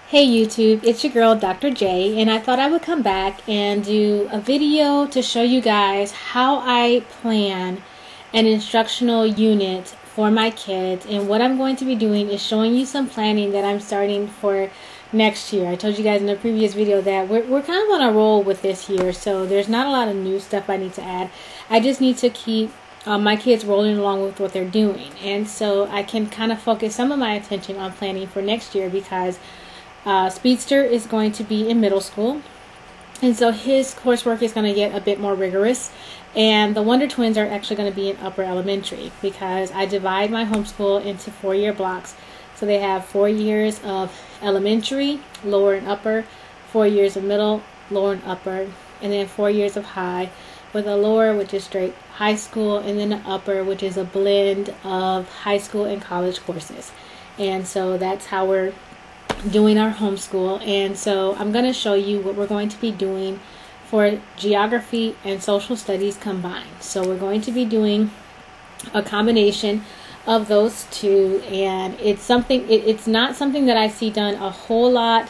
Hey YouTube, it's your girl Dr. J, and I thought I would come back and do a video to show you guys how I plan an instructional unit for my kids. And what I'm going to be doing is showing you some planning that I'm starting for next year. I told you guys in the previous video that we're kind of on a roll with this year, so there's not a lot of new stuff I need to add. I just need to keep my kids rolling along with what they're doing, and so I can kind of focus some of my attention on planning for next year because Speedster is going to be in middle school, and so his coursework is going to get a bit more rigorous, and the Wonder Twins are actually going to be in upper elementary because I divide my homeschool into 4-year blocks. So they have 4 years of elementary, lower and upper, 4 years of middle, lower and upper, and then 4 years of high, with a lower, which is straight high school, and then an upper, which is a blend of high school and college courses. And so that's how we're doing our homeschool. And so I'm going to show you what we're going to be doing for geography and social studies combined. So we're going to be doing a combination of those two, and it's not something that I see done a whole lot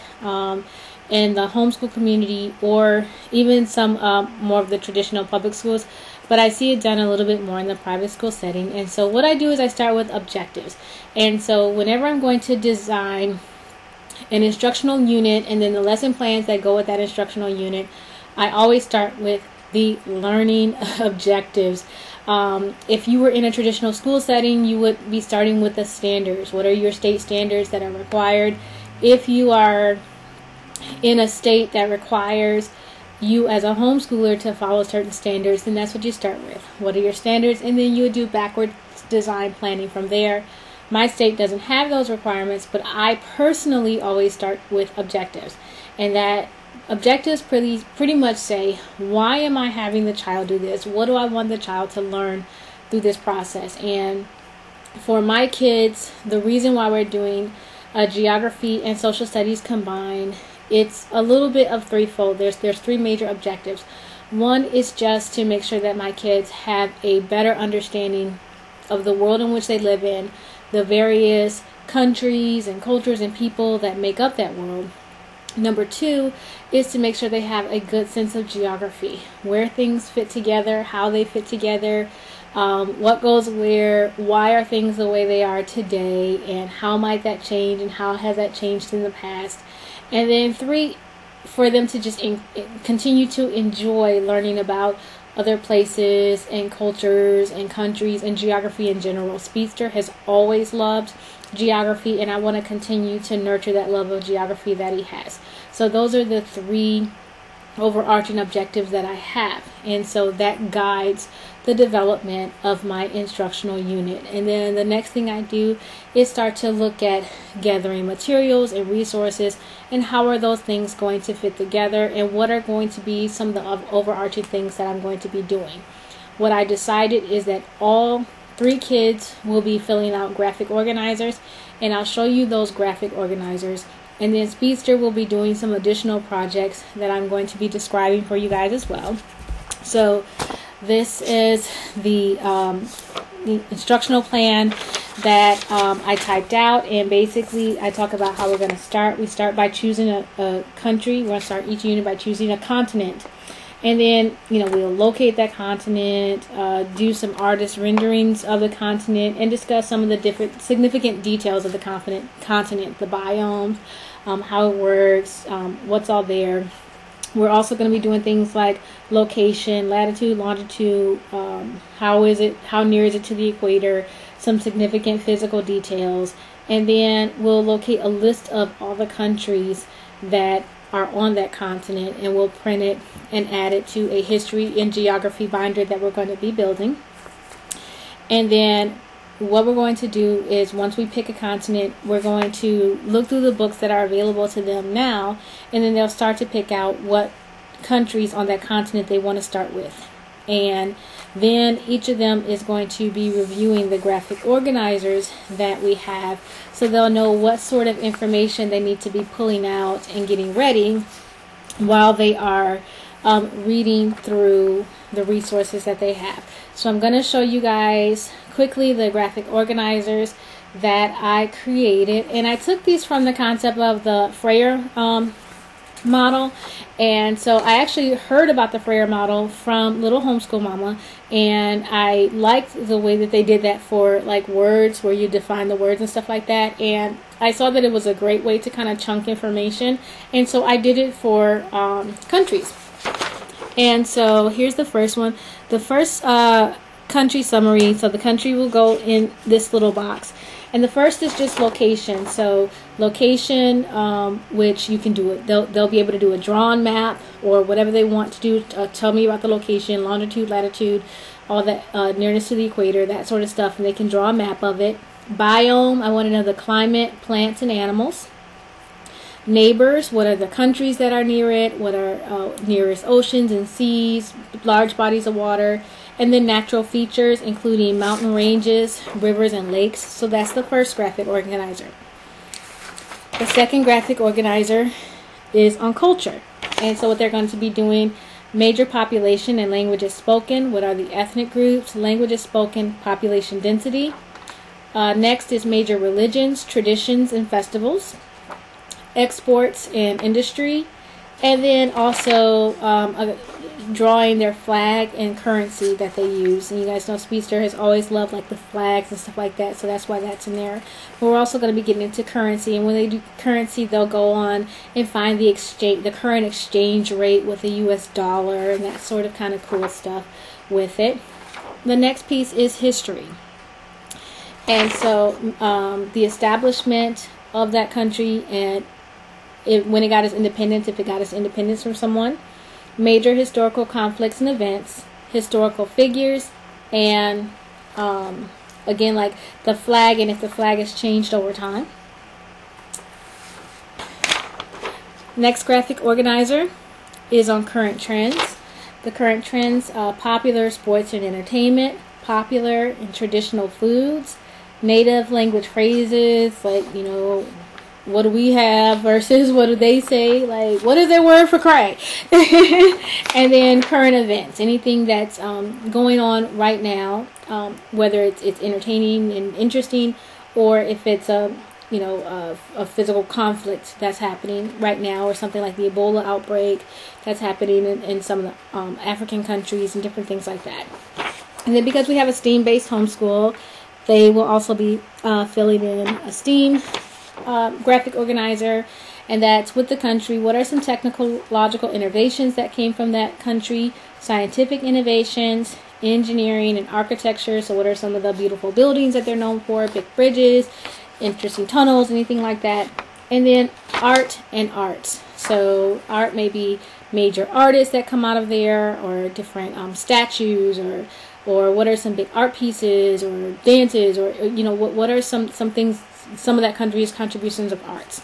in the homeschool community or even some more of the traditional public schools, but I see it done a little bit more in the private school setting. And so what I do is I start with objectives. And so whenever I'm going to design an instructional unit and then the lesson plans that go with that instructional unit, I always start with the learning objectives. If you were in a traditional school setting, you would be starting with the standards. What are your state standards that are required? If you are in a state that requires you as a homeschooler to follow certain standards, then that's what you start with. What are your standards? And then you would do backwards design planning from there. My state doesn't have those requirements, but I personally always start with objectives. And that objectives pretty much say, why am I having the child do this? What do I want the child to learn through this process? And for my kids, the reason why we're doing geography and social studies combined, it's a little bit of threefold. There's three major objectives. One is just to make sure that my kids have a better understanding of the world in which they live in, the various countries and cultures and people that make up that world. Number two is to make sure they have a good sense of geography, where things fit together, how they fit together, what goes where, why are things the way they are today, and how might that change, and how has that changed in the past. And then three, for them to just continue to enjoy learning about other places and cultures and countries and geography in general. Speedster has always loved geography, and I want to continue to nurture that love of geography that he has. So those are the three overarching objectives that I have, and so that guides the development of my instructional unit. And then the next thing I do is start to look at gathering materials and resources, and how are those things going to fit together, and what are going to be some of the overarching things that I'm going to be doing. What I decided is that all 3 kids will be filling out graphic organizers, and I'll show you those graphic organizers. And then Speedster will be doing some additional projects that I'm going to be describing for you guys as well. So this is the instructional plan that I typed out, and basically I talk about how we're going to start. We start by choosing a country. We're going to start each unit by choosing a continent. And then, we'll locate that continent, do some artist renderings of the continent, and discuss some of the different significant details of the continent, the biomes, how it works, what's all there. We're also going to be doing things like location, latitude, longitude, how near is it to the equator, some significant physical details, and then we'll locate a list of all the countries that are on that continent, and we'll print it and add it to a history and geography binder that we're going to be building. And then what we're going to do is, once we pick a continent, we're going to look through the books that are available to them now, and then they'll start to pick out what countries on that continent they want to start with. And then each of them is going to be reviewing the graphic organizers that we have, so they'll know what sort of information they need to be pulling out and getting ready while they are reading through the resources that they have. So I'm going to show you guys quickly the graphic organizers. that I created, and I took these from the concept of the Freyer model. And so I actually heard about the Freyer model from Little Homeschool Mama, and I liked the way that they did that for like words, where you define the words and stuff like that. And I saw that it was a great way to kind of chunk information, and so I did it for countries. And so here's the first one. The first country summary. So the country will go in this little box. And the first is just location. So location, which you can do it. They'll be able to do a drawn map or whatever they want to do. Tell me about the location, longitude, latitude, all that, nearness to the equator, that sort of stuff. And they can draw a map of it. Biome, I want to know the climate, plants, and animals. Neighbors, what are the countries that are near it? What are nearest oceans and seas, large bodies of water? And then natural features, including mountain ranges, rivers, and lakes. So that's the first graphic organizer. The second graphic organizer is on culture. And so what they're going to be doing, major population and languages spoken. What are the ethnic groups, languages spoken, population density. Next is major religions, traditions, and festivals. Exports and industry. And then also drawing their flag and currency that they use. And you guys know Speedster has always loved like the flags and stuff like that, so that's why that's in there. But we're also going to be getting into currency, and when they do currency, they'll go on and find the current exchange rate with the US dollar and that sort of kind of cool stuff with it. The next piece is history. And so the establishment of that country and when it got its independence, if it got its independence from someone, major historical conflicts and events, historical figures, and again, like the flag, and if the flag has changed over time. Next graphic organizer is on current trends. The current trends, popular sports and entertainment, popular and traditional foods, native language phrases, like, you know, what do we have versus what do they say? Like, what is their word for crack? And then current events, anything that's going on right now, whether it's entertaining and interesting, or if it's a physical conflict that's happening right now, or something like the Ebola outbreak that's happening in some of the African countries and different things like that. And then because we have a STEAM-based homeschool, they will also be filling in a STEAM graphic organizer, and that's with the country. What are some technological innovations that came from that country? Scientific innovations, engineering and architecture. So what are some of the beautiful buildings that they're known for? Big bridges, interesting tunnels, anything like that. And then art and arts. So art may be major artists that come out of there, or different statues, or what are some big art pieces or dances, or what are some things, some of that country's contributions of arts.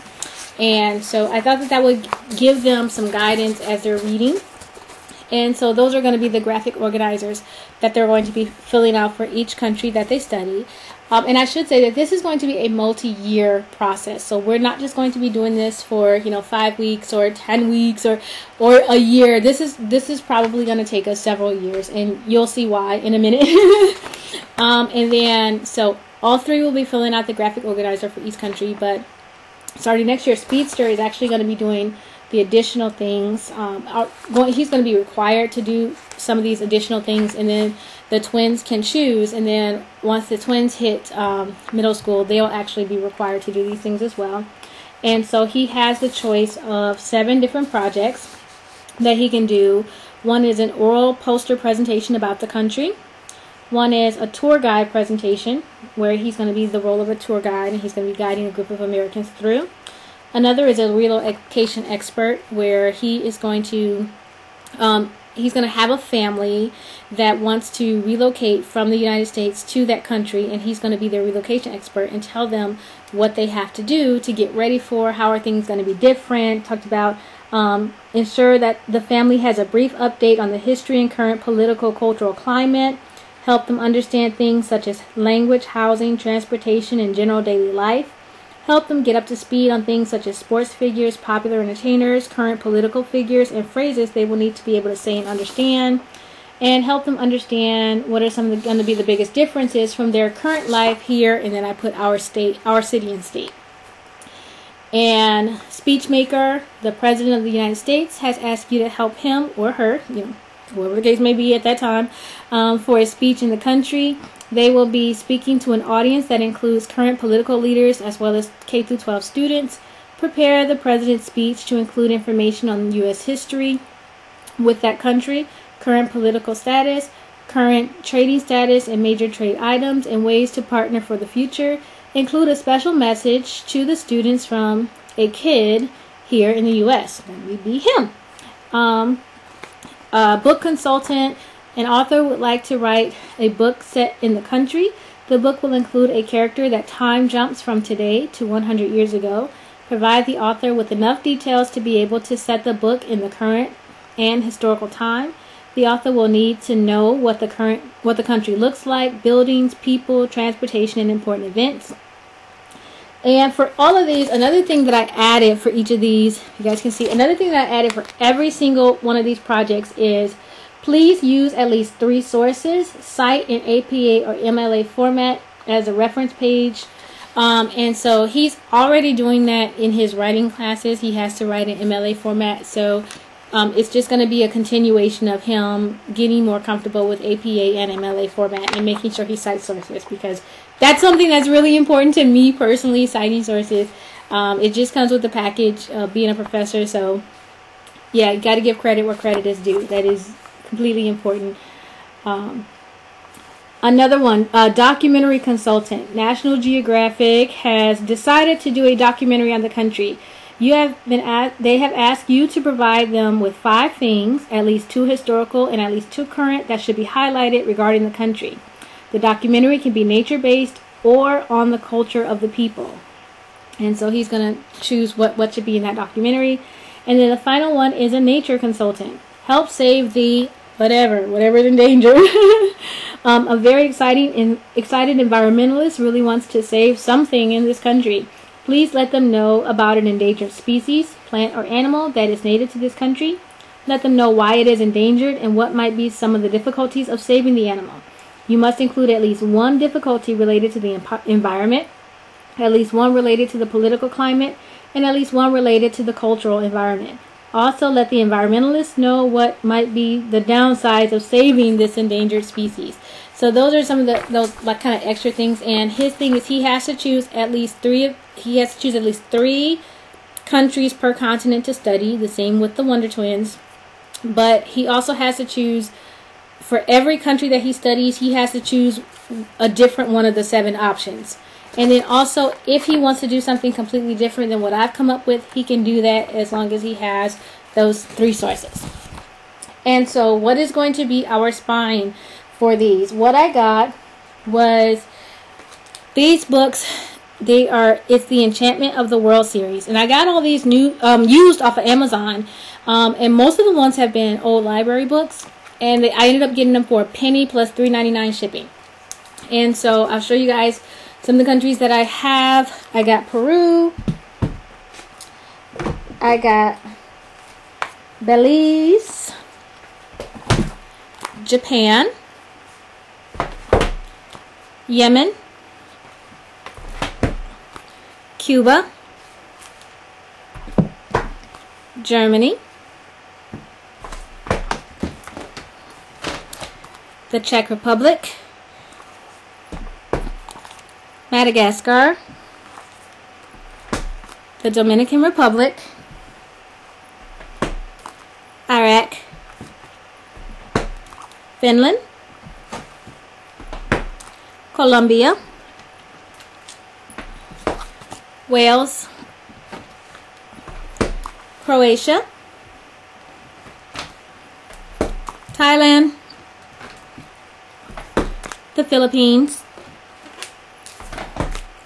And so I thought that would give them some guidance as they're reading. And so those are going to be the graphic organizers that they're going to be filling out for each country that they study. And I should say that this is going to be a multi-year process. So we're not just going to be doing this for 5 weeks or 10 weeks or a year. This is probably going to take us several years, and you'll see why in a minute. And then so all three will be filling out the graphic organizer for each country, but starting next year, Speedster is actually going to be doing the additional things. He's going to be required to do some of these additional things, and then the twins can choose. And then once the twins hit middle school, they'll actually be required to do these things as well. And so he has the choice of 7 different projects that he can do. One is an oral poster presentation about the country. One is a tour guide presentation, where he's going to be the role of a tour guide, and he's going to be guiding a group of Americans through. Another is a relocation expert, where he is going to have a family that wants to relocate from the United States to that country, and he's going to be their relocation expert and tell them what they have to do to get ready for, how are things going to be different. Talked about ensure that the family has a brief update on the history and current political, cultural climate. Help them understand things such as language, housing, transportation, and general daily life. Help them get up to speed on things such as sports figures, popular entertainers, current political figures, and phrases they will need to be able to say and understand. and help them understand what are some of going to be the biggest differences from their current life here, and then I put our state, our city and state. And Speechmaker, the President of the United States, has asked you to help him or her, whoever the case may be at that time, for a speech in the country. They will be speaking to an audience that includes current political leaders as well as K-12 students. Prepare the President's speech to include information on U.S. history with that country, current political status, current trading status and major trade items, and ways to partner for the future. Include a special message to the students from a kid here in the U.S. That would be him. A book consultant. An author would like to write a book set in the country. The book will include a character that time jumps from today to 100 years ago. Provide the author with enough details to be able to set the book in the current and historical time. The author will need to know what the country looks like, buildings, people, transportation, and important events. And for all of these, another thing that I added for each of these, you guys can see, another thing that I added for every single one of these projects is please use at least 3 sources, cite in APA or MLA format as a reference page. And so he's already doing that in his writing classes. He has to write in MLA format. So it's just going to be a continuation of him getting more comfortable with APA and MLA format and making sure he cites sources, because that's something that's really important to me personally, citing sources. It just comes with the package of being a professor. So yeah, you got to give credit where credit is due. That is completely important. Another one, documentary consultant. National Geographic has decided to do a documentary on the country. They have asked you to provide them with 5 things, at least 2 historical and at least 2 current, that should be highlighted regarding the country. The documentary can be nature-based or on the culture of the people. And so he's going to choose what should be in that documentary. And then the final one is a nature consultant. Help save the whatever's in danger. A very excited environmentalist really wants to save something in this country. Please let them know about an endangered species, plant or animal that is native to this country. Let them know why it is endangered and what might be some of the difficulties of saving the animal. You must include at least 1 difficulty related to the environment, at least 1 related to the political climate, and at least 1 related to the cultural environment. Also, let the environmentalists know what might be the downsides of saving this endangered species. So those are some of those like kind of extra things. And his thing is he has to choose at least 3. He has to choose at least 3 countries per continent to study. The same with the Wonder Twins. But he also has to choose, for every country that he studies, he has to choose a different one of the 7 options. And then also, if he wants to do something completely different than what I've come up with, he can do that as long as he has those 3 sources. And so what is going to be our spine for these? What I got was these books. It's the Enchantment of the World series. And I got all these new used off of Amazon. And most of the ones have been old library books. And I ended up getting them for a penny plus $3.99 shipping. And so I'll show you guys some of the countries that I have. I got Peru. I got Belize. Japan. Yemen. Cuba. Germany. The Czech Republic. Madagascar, the Dominican Republic, Iraq, Finland, Colombia, Wales, Croatia, Thailand, the Philippines,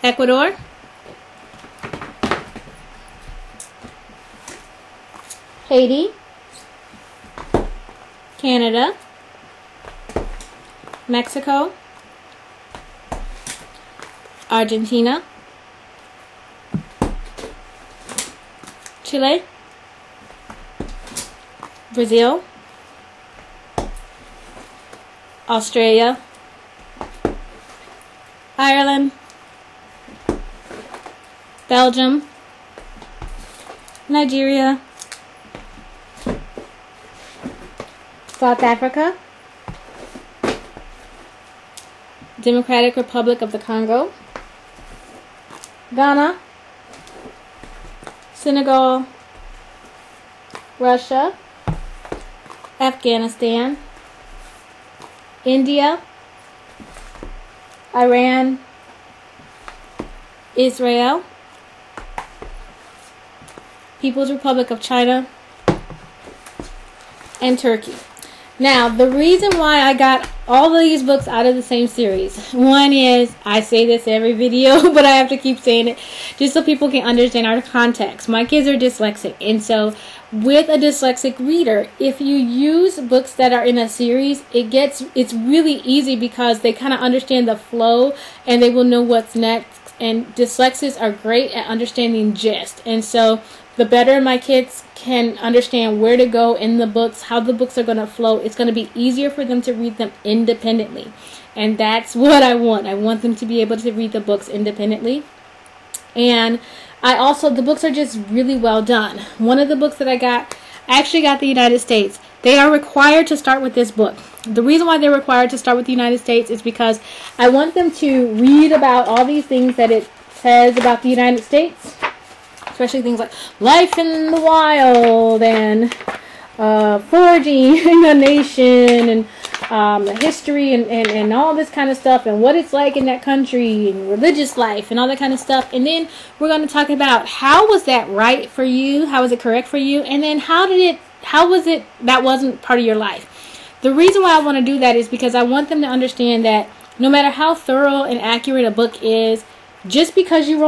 Ecuador, Haiti, Canada, Mexico, Argentina, Chile, Brazil, Australia, Ireland, Belgium, Nigeria, South Africa, Democratic Republic of the Congo, Ghana, Senegal, Russia, Afghanistan, India, Iran, Israel, People's Republic of China, and Turkey. Now, the reason why I got all of these books out of the same series, one is, I say this every video, but I have to keep saying it, just so people can understand our context. My kids are dyslexic, and so with a dyslexic reader, if you use books that are in a series, it's really easy because they kind of understand the flow, and they will know what's next, and dyslexics are great at understanding gist, and so the better my kids can understand where to go in the books, how the books are going to flow, it's going to be easier for them to read them independently. And that's what I want. I want them to be able to read the books independently. And the books are just really well done. One of the books that I actually got the United States. They are required to start with this book. The reason why they're required to start with the United States is because I want them to read about all these things that it says about the United States. Especially things like life in the wild and forging a nation and the history and all this kind of stuff and what it's like in that country and religious life and all that kind of stuff. And then we're going to talk about how was that right for you? How was it correct for you? And then how was it that wasn't part of your life? The reason why I want to do that is because I want them to understand that no matter how thorough and accurate a book is, just because you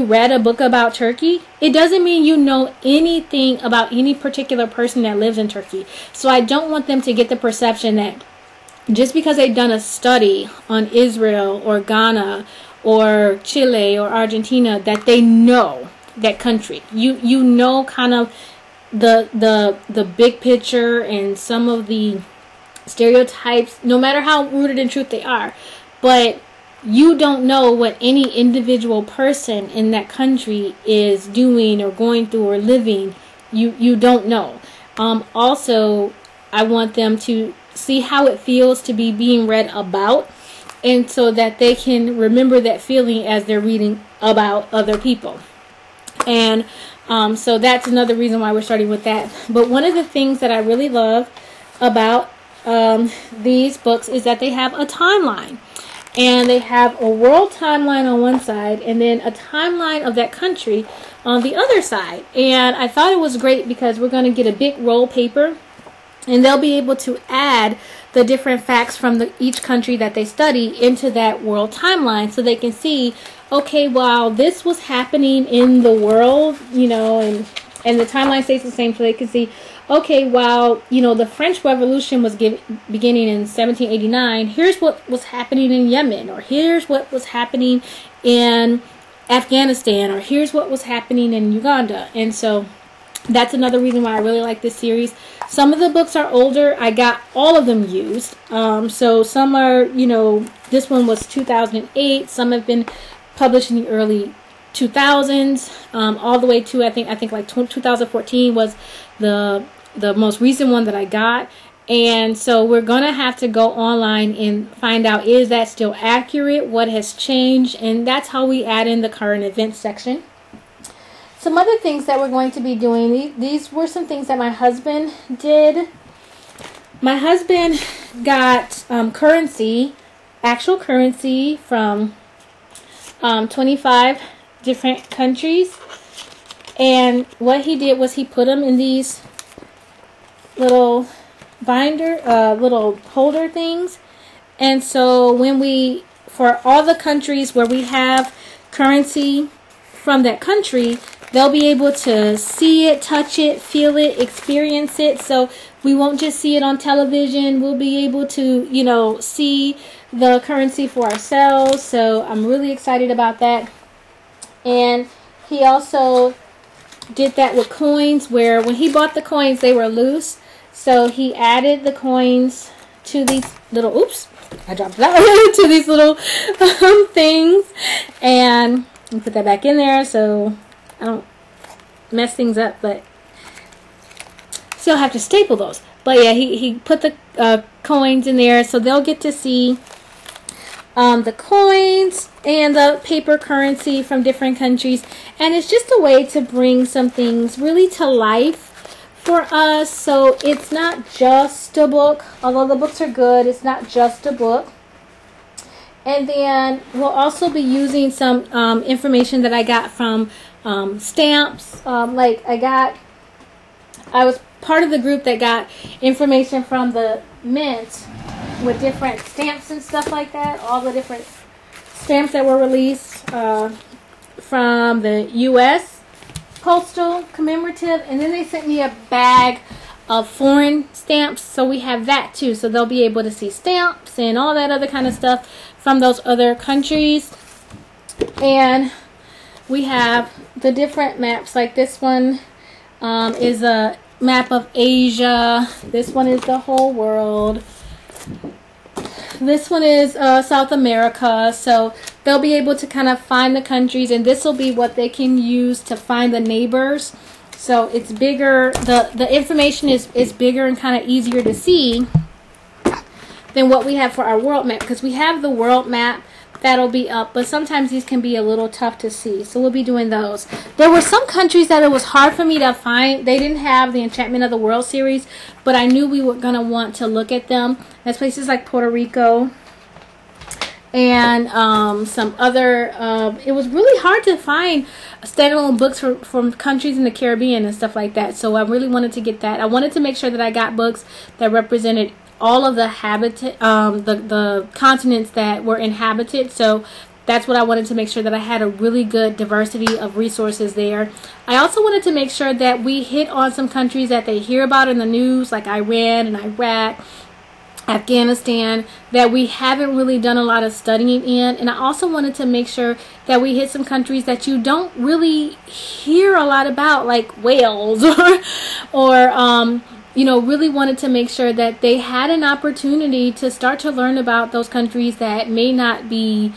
read a book about Turkey, it doesn't mean you know anything about any particular person that lives in Turkey. So I don't want them to get the perception that just because they've done a study on Israel or Ghana or Chile or Argentina that they know that country. You know kind of the big picture and some of the stereotypes, no matter how rooted in truth they are. But you don't know what any individual person in that country is doing or going through or living. You don't know. Also, I want them to see how it feels to be being read about, and so that they can remember that feeling as they're reading about other people. And so that's another reason why we're starting with that. But one of the things that I really love about these books is that they have a timeline. And they have a world timeline on one side and then a timeline of that country on the other side. And I thought it was great because we're going to get a big roll paper and they'll be able to add the different facts from each country that they study into that world timeline so they can see, okay, while this was happening in the world, and the timeline stays the same so they can see, okay, while, the French Revolution was beginning in 1789, here's what was happening in Yemen, or here's what was happening in Afghanistan, or here's what was happening in Uganda. And so that's another reason why I really like this series. Some of the books are older. I got all of them used. So some are, this one was 2008. Some have been published in the early 2000s, all the way to I think like 2014 was the most recent one that I got. And so we're gonna have to go online and find out, is that still accurate, what has changed, and that's how we add in the current events section. Some other things that we're going to be doing, these were some things that my husband did. My husband got actual currency from 25 different countries, and what he did was he put them in these little little holder things. And so for all the countries where we have currency from that country, they'll be able to see it, touch it, feel it, experience it. So we won't just see it on television. We'll be able to, see the currency for ourselves. So I'm really excited about that. And he also did that with coins, where when he bought the coins, they were loose. So he added the coins to these little, oops, I dropped that to these little things, and put that back in there so I don't mess things up, but still have to staple those. But yeah, he put the coins in there, so they'll get to see the coins and the paper currency from different countries. And it's just a way to bring some things really to life for us. So it's not just a book, although the books are good, it's not just a book. And then we'll also be using some information that I got from stamps. Like I was part of the group that got information from the mint with different stamps and stuff like that. All the different stamps that were released from the U.S. Postal Commemorative. And then they sent me a bag of foreign stamps. So we have that too. So they'll be able to see stamps and all that other kind of stuff from those other countries. And we have the different maps. Like this one is a map of Asia. This one is the whole world. This one is South America. So they'll be able to kind of find the countries, and this will be what they can use to find the neighbors. So it's bigger, the information is bigger and kind of easier to see than what we have for our world map, because we have the world map that'll be up, but sometimes these can be a little tough to see, so we'll be doing those. There were some countries that it was hard for me to find. They didn't have the Enchantment of the World series, but I knew we were going to want to look at them. That's places like Puerto Rico and some other, it was really hard to find standalone books from countries in the Caribbean and stuff like that, so I really wanted to get that. I wanted to make sure that I got books that represented all of the habitat, the continents that were inhabited. So that's what I wanted to make sure, that I had a really good diversity of resources there. I also wanted to make sure that we hit on some countries that they hear about in the news, like Iran and Iraq, Afghanistan, that we haven't really done a lot of studying in. And I also wanted to make sure that we hit some countries that you don't really hear a lot about, like Wales or you know, really wanted to make sure that they had an opportunity to start to learn about those countries that may not be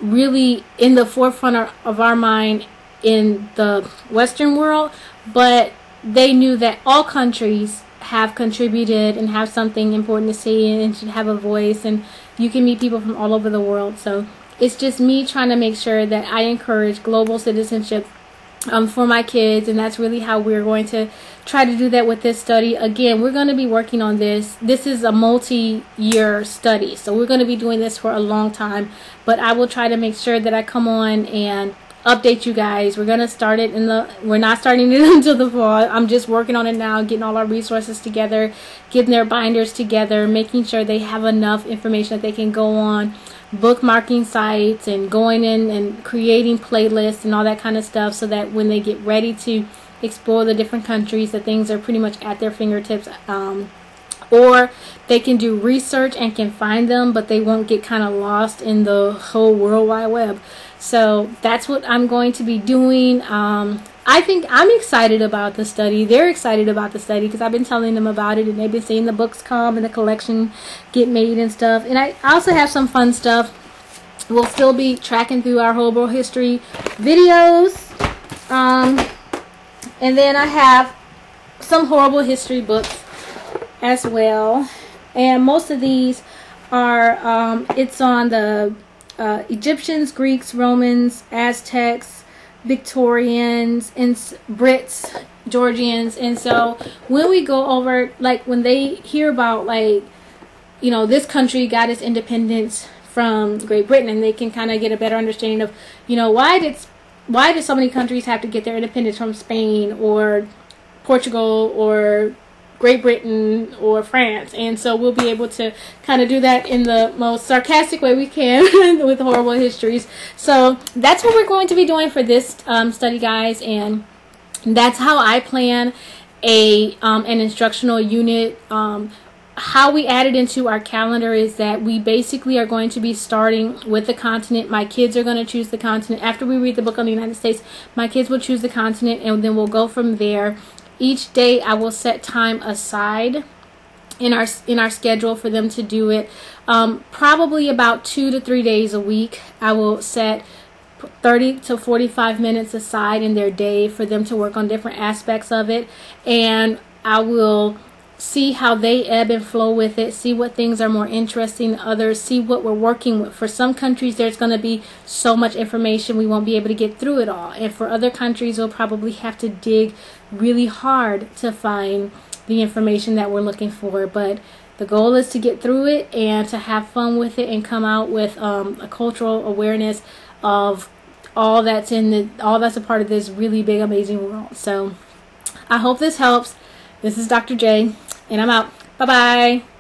really in the forefront of our mind in the Western world, but they knew that all countries have contributed and have something important to say and should have a voice, and you can meet people from all over the world. So it's just me trying to make sure that I encourage global citizenship for my kids, and that's really how we're going to try to do that with this study. Again, we're going to be working on this. This is a multi-year study, so we're going to be doing this for a long time, but I will try to make sure that I come on and update you guys. We're going to start it we're not starting it until the fall. I'm just working on it now, getting all our resources together, getting their binders together, making sure they have enough information that they can go on bookmarking sites and going in and creating playlists and all that kind of stuff, so that when they get ready to explore the different countries, the things are pretty much at their fingertips, or they can do research and can find them, but they won't get kind of lost in the whole World Wide Web. So that's what I'm going to be doing. I think I'm excited about the study. They're excited about the study because I've been telling them about it, and they've been seeing the books come and the collection get made and stuff. And I also have some fun stuff. We'll still be tracking through our whole world history videos. And then I have some horrible history books as well. And most of these are, it's on the Egyptians, Greeks, Romans, Aztecs, Victorians, and Brits, Georgians. And so when we go over, like when they hear about, like, you know, this country got its independence from Great Britain, and they can kind of get a better understanding of, you know, why did so many countries have to get their independence from Spain or Portugal or Great Britain or France. And so we'll be able to kind of do that in the most sarcastic way we can with horrible histories. So that's what we're going to be doing for this study, guys, and that's how I plan an instructional unit. How we add it into our calendar is that we basically are going to be starting with the continent. My kids are going to choose the continent. After we read the book on the United States, my kids will choose the continent, and then we'll go from there. Each day I will set time aside in our schedule for them to do it. Probably about 2 to 3 days a week. I will set 30 to 45 minutes aside in their day for them to work on different aspects of it, and I will see how they ebb and flow with it, see what things are more interesting to others, see what we're working with. For some countries, there's going to be so much information we won't be able to get through it all, and for other countries, we'll probably have to dig really hard to find the information that we're looking for. But the goal is to get through it and to have fun with it and come out with a cultural awareness of all that's a part of this really big, amazing world. So I hope this helps. This is Dr. J, and I'm out. Bye-bye.